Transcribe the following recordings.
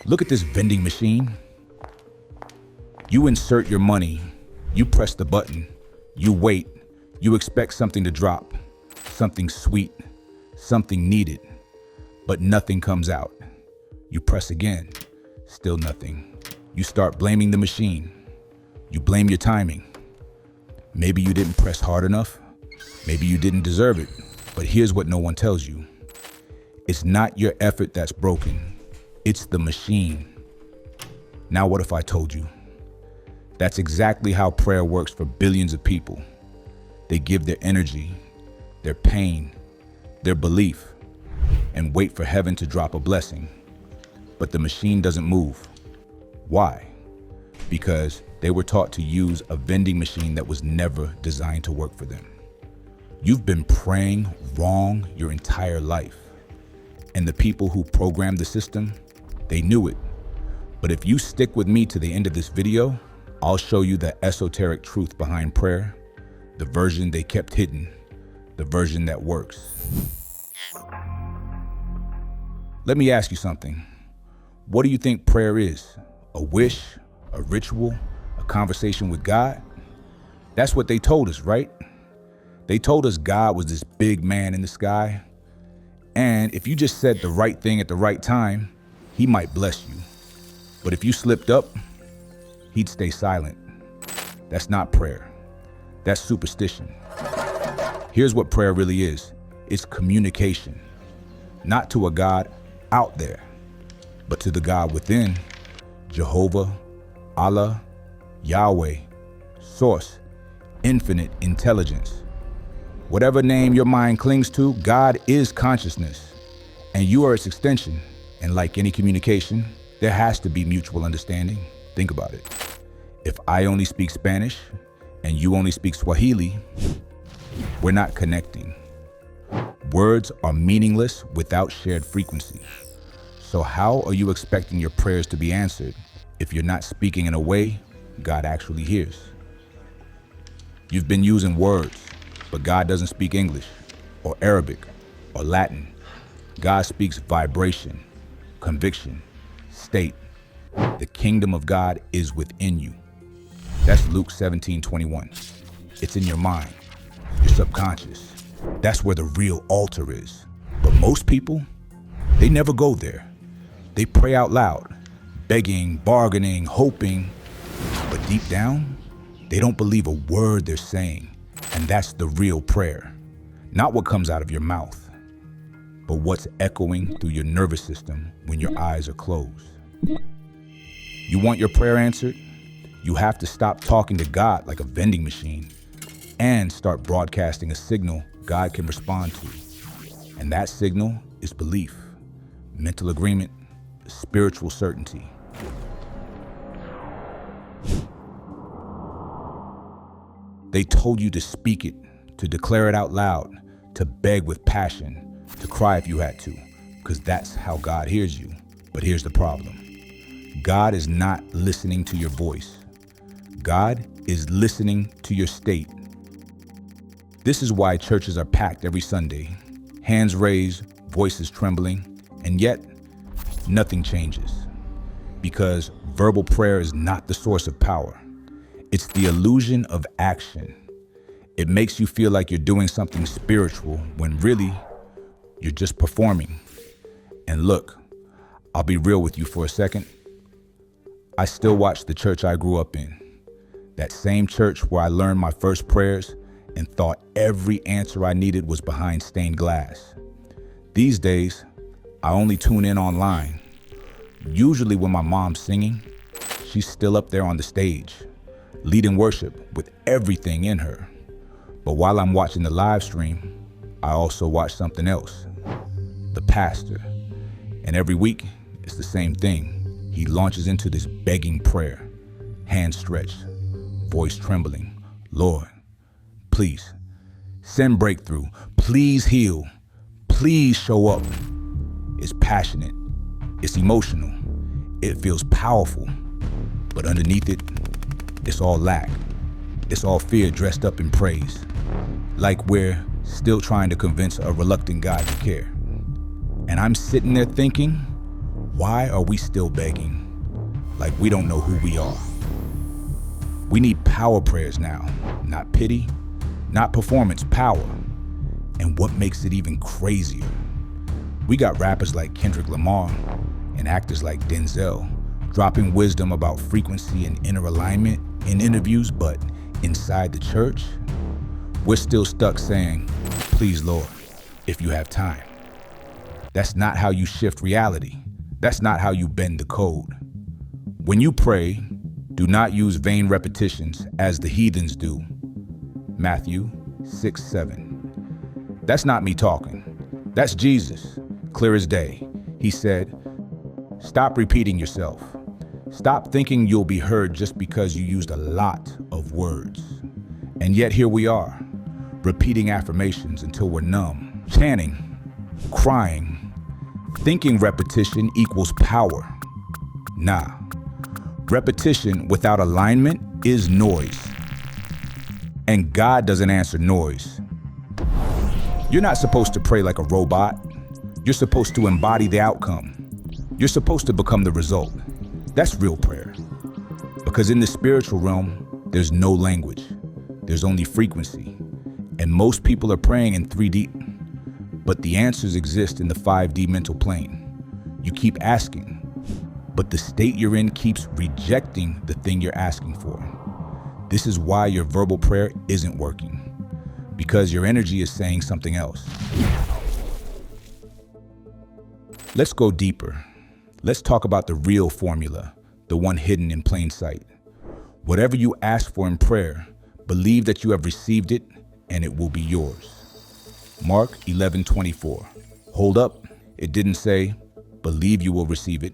Look at this vending machine. You insert your money, you press the button, you wait, you expect something to drop, something sweet, something needed, but nothing comes out. You press again, still nothing. You start blaming the machine. You blame your timing. Maybe you didn't press hard enough. Maybe you didn't deserve it. But here's what no one tells you. It's not your effort that's broken. It's the machine. Now what if I told you? That's exactly how prayer works for billions of people. They give their energy, their pain, their belief, and wait for heaven to drop a blessing. But the machine doesn't move. Why? Because they were taught to use a vending machine that was never designed to work for them. You've been praying wrong your entire life. And the people who programmed the system, they knew it. But if you stick with me to the end of this video, I'll show you the esoteric truth behind prayer, the version they kept hidden, the version that works. Let me ask you something. What do you think prayer is? A wish, a ritual, a conversation with God? That's what they told us, right? They told us God was this big man in the sky. And if you just said the right thing at the right time, he might bless you. But if you slipped up, he'd stay silent. That's not prayer. That's superstition. Here's what prayer really is. It's communication. Not to a God out there, but to the God within. Jehovah, Allah, Yahweh, Source, infinite intelligence. Whatever name your mind clings to, God is consciousness, and you are its extension. And like any communication, there has to be mutual understanding. Think about it. If I only speak Spanish and you only speak Swahili, we're not connecting. Words are meaningless without shared frequency. So how are you expecting your prayers to be answered if you're not speaking in a way God actually hears? You've been using words, but God doesn't speak English or Arabic or Latin. God speaks vibration, conviction, state. The kingdom of God is within you. That's Luke 17:21. It's in your mind, your subconscious. That's where the real altar is. But most people, they never go there. They pray out loud, begging, bargaining, hoping, but deep down, they don't believe a word they're saying. And that's the real prayer. Not what comes out of your mouth, but what's echoing through your nervous system when your eyes are closed. You want your prayer answered? You have to stop talking to God like a vending machine and start broadcasting a signal God can respond to. And that signal is belief, mental agreement, spiritual certainty. They told you to speak it, to declare it out loud, to beg with passion, to cry if you had to, because that's how God hears you. But here's the problem. God is not listening to your voice. God is listening to your state. This is why churches are packed every Sunday, hands raised, voices trembling, and yet nothing changes. Because verbal prayer is not the source of power. It's the illusion of action. It makes you feel like you're doing something spiritual when really you're just performing. And look, I'll be real with you for a second. I still watch the church I grew up in. That same church where I learned my first prayers and thought every answer I needed was behind stained glass. These days, I only tune in online. Usually when my mom's singing, she's still up there on the stage, leading worship with everything in her. But while I'm watching the live stream, I also watch something else, the pastor. And every week, it's the same thing. He launches into this begging prayer, hands stretched, voice trembling. Lord, please, send breakthrough. Please heal. Please show up. It's passionate. It's emotional. It feels powerful. But underneath it, it's all lack. It's all fear dressed up in praise. Like we're still trying to convince a reluctant God to care. And I'm sitting there thinking, Why are we still begging like we don't know who we are? We need power prayers now, not pity, not performance, power. And what makes it even crazier? We got rappers like Kendrick Lamar and actors like Denzel dropping wisdom about frequency and inner alignment in interviews, but inside the church, we're still stuck saying, "Please, Lord, if you have time." That's not how you shift reality. That's not how you bend the code. When you pray, do not use vain repetitions as the heathens do. Matthew 6:7. That's not me talking. That's Jesus, clear as day. He said, "Stop repeating yourself. Stop thinking you'll be heard just because you used a lot of words." And yet here we are, repeating affirmations until we're numb, chanting, crying, thinking repetition equals power. Nah. Repetition without alignment is noise. And God doesn't answer noise. You're not supposed to pray like a robot. You're supposed to embody the outcome. You're supposed to become the result. That's real prayer. Because in the spiritual realm, there's no language. There's only frequency. And most people are praying in 3D. But the answers exist in the 5D mental plane. You keep asking, but the state you're in keeps rejecting the thing you're asking for. This is why your verbal prayer isn't working, because your energy is saying something else. Let's go deeper. Let's talk about the real formula, the one hidden in plain sight. Whatever you ask for in prayer, believe that you have received it and it will be yours. Mark 11:24. Hold up, it didn't say, believe you will receive it.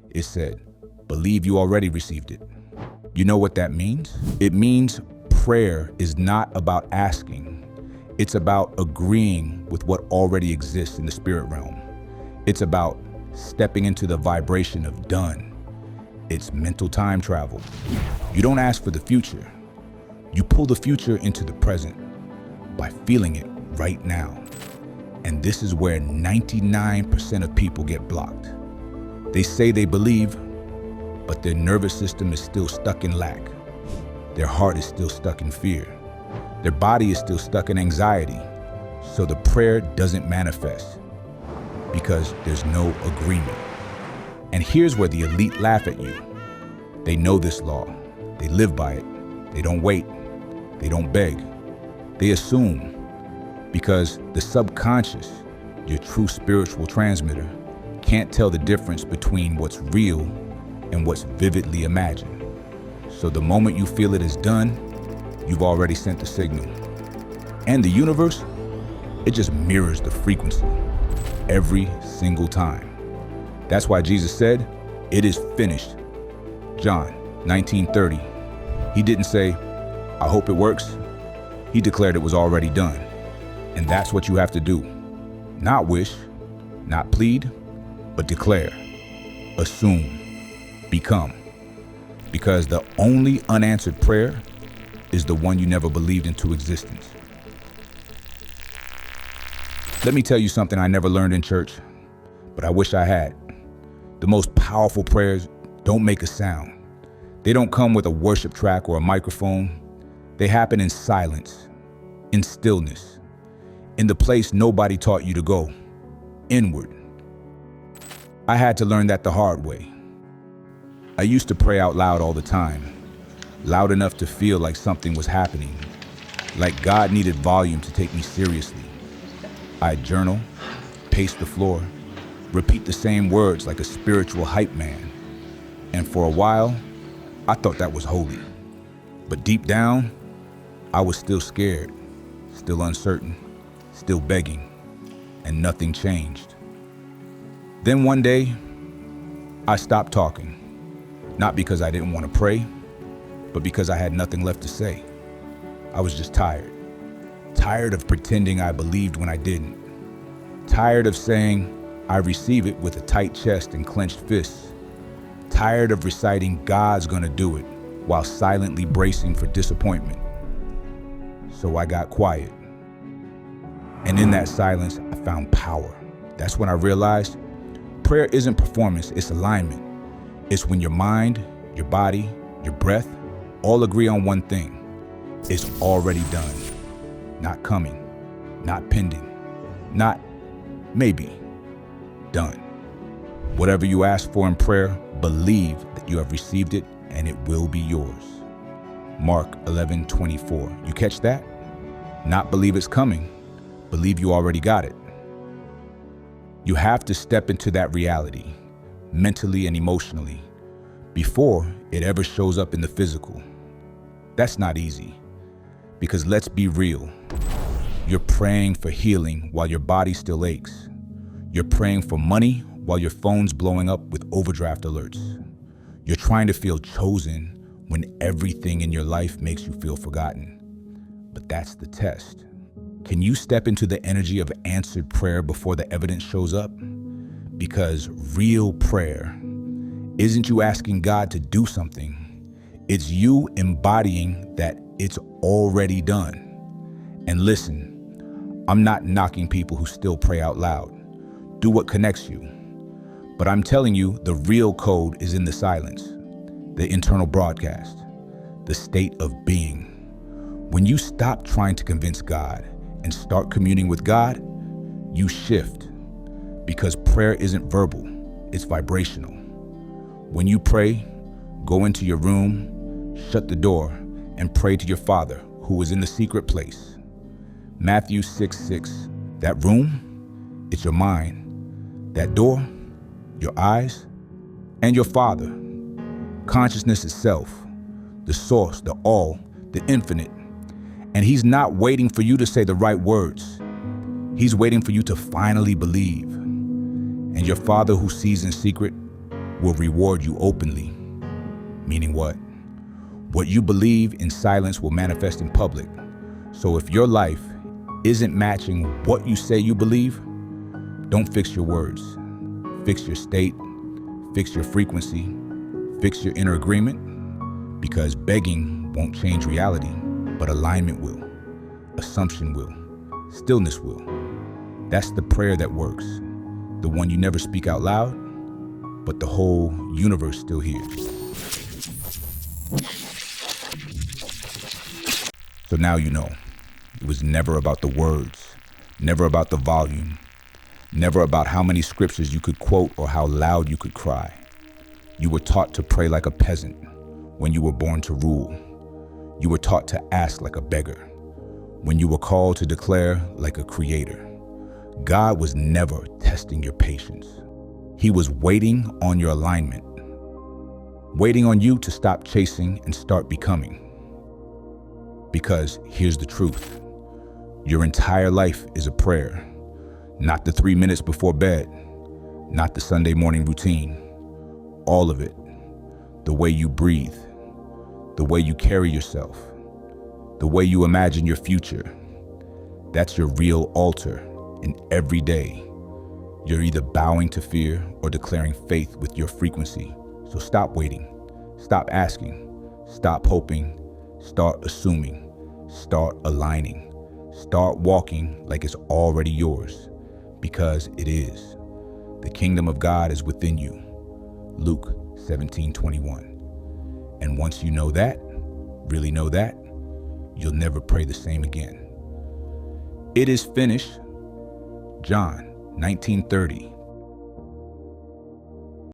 It said, believe you already received it. You know what that means? It means prayer is not about asking. It's about agreeing with what already exists in the spirit realm. It's about stepping into the vibration of done. It's mental time travel. You don't ask for the future. You pull the future into the present by feeling it right now. And this is where 99% of people get blocked. They say they believe, but their nervous system is still stuck in lack. Their heart is still stuck in fear. Their body is still stuck in anxiety. So the prayer doesn't manifest because there's no agreement. And here's where the elite laugh at you. They know this law. They live by it. They don't wait. They don't beg. They assume, because the subconscious, your true spiritual transmitter, can't tell the difference between what's real and what's vividly imagined. So the moment you feel it is done, you've already sent the signal. And the universe, it just mirrors the frequency every single time. That's why Jesus said, "It is finished." John 19:30. He didn't say, "I hope it works." He declared it was already done. And that's what you have to do. Not wish, not plead, but declare, assume, become. Because the only unanswered prayer is the one you never believed into existence. Let me tell you something I never learned in church, but I wish I had. The most powerful prayers don't make a sound. They don't come with a worship track or a microphone. They happen in silence, in stillness, in the place nobody taught you to go, inward. I had to learn that the hard way. I used to pray out loud all the time, loud enough to feel like something was happening, like God needed volume to take me seriously. I'd journal, pace the floor, repeat the same words like a spiritual hype man. And for a while, I thought that was holy. But deep down, I was still scared, still uncertain, still begging, and nothing changed. Then one day, I stopped talking, not because I didn't want to pray, but because I had nothing left to say. I was just tired. Tired of pretending I believed when I didn't. Tired of saying I receive it with a tight chest and clenched fists. Tired of reciting God's gonna do it while silently bracing for disappointment. So I got quiet. And in that silence, I found power. That's when I realized Prayer isn't performance, it's alignment. It's when your mind, your body, your breath all agree on one thing. It's already done. Not coming, not pending, not maybe. Done. Whatever you ask for in prayer, believe that you have received it and it will be yours. Mark 11:24. You catch that? Not believe it's coming, believe you already got it. You have to step into that reality, mentally and emotionally, before it ever shows up in the physical. That's not easy, because let's be real. You're praying for healing while your body still aches. You're praying for money while your phone's blowing up with overdraft alerts. You're trying to feel chosen when everything in your life makes you feel forgotten. But that's the test. Can you step into the energy of answered prayer before the evidence shows up? Because real prayer isn't you asking God to do something. It's you embodying that it's already done. And listen, I'm not knocking people who still pray out loud. Do what connects you. But I'm telling you, the real code is in the silence, the internal broadcast, the state of being. When you stop trying to convince God and start communing with God, you shift. Because prayer isn't verbal, it's vibrational. When you pray, go into your room, shut the door, and pray to your Father who is in the secret place. Matthew 6:6. That room, it's your mind. That door, your eyes, and your Father. Consciousness itself, the source, the all, the infinite. And He's not waiting for you to say the right words. He's waiting for you to finally believe. And your Father who sees in secret will reward you openly. Meaning what? What you believe in silence will manifest in public. So if your life isn't matching what you say you believe, don't fix your words. Fix your state, fix your frequency, fix your inner agreement, because begging won't change reality, but alignment will, assumption will, stillness will. That's the prayer that works, the one you never speak out loud, but the whole universe still hears. So now you know, it was never about the words, never about the volume, never about how many scriptures you could quote or how loud you could cry. You were taught to pray like a peasant when you were born to rule. You were taught to ask like a beggar when you were called to declare like a creator. God was never testing your patience. He was waiting on your alignment, waiting on you to stop chasing and start becoming. Because here's the truth. Your entire life is a prayer. Not the 3 minutes before bed, not the Sunday morning routine. All of it. The way you breathe, the way you carry yourself, the way you imagine your future. That's your real altar. And every day, you're either bowing to fear or declaring faith with your frequency. So stop waiting, stop asking, stop hoping, start assuming, start aligning, start walking like it's already yours, because it is. The kingdom of God is within you. Luke 17:21. And once you know that, really know that, you'll never pray the same again. It is finished. John 19:30.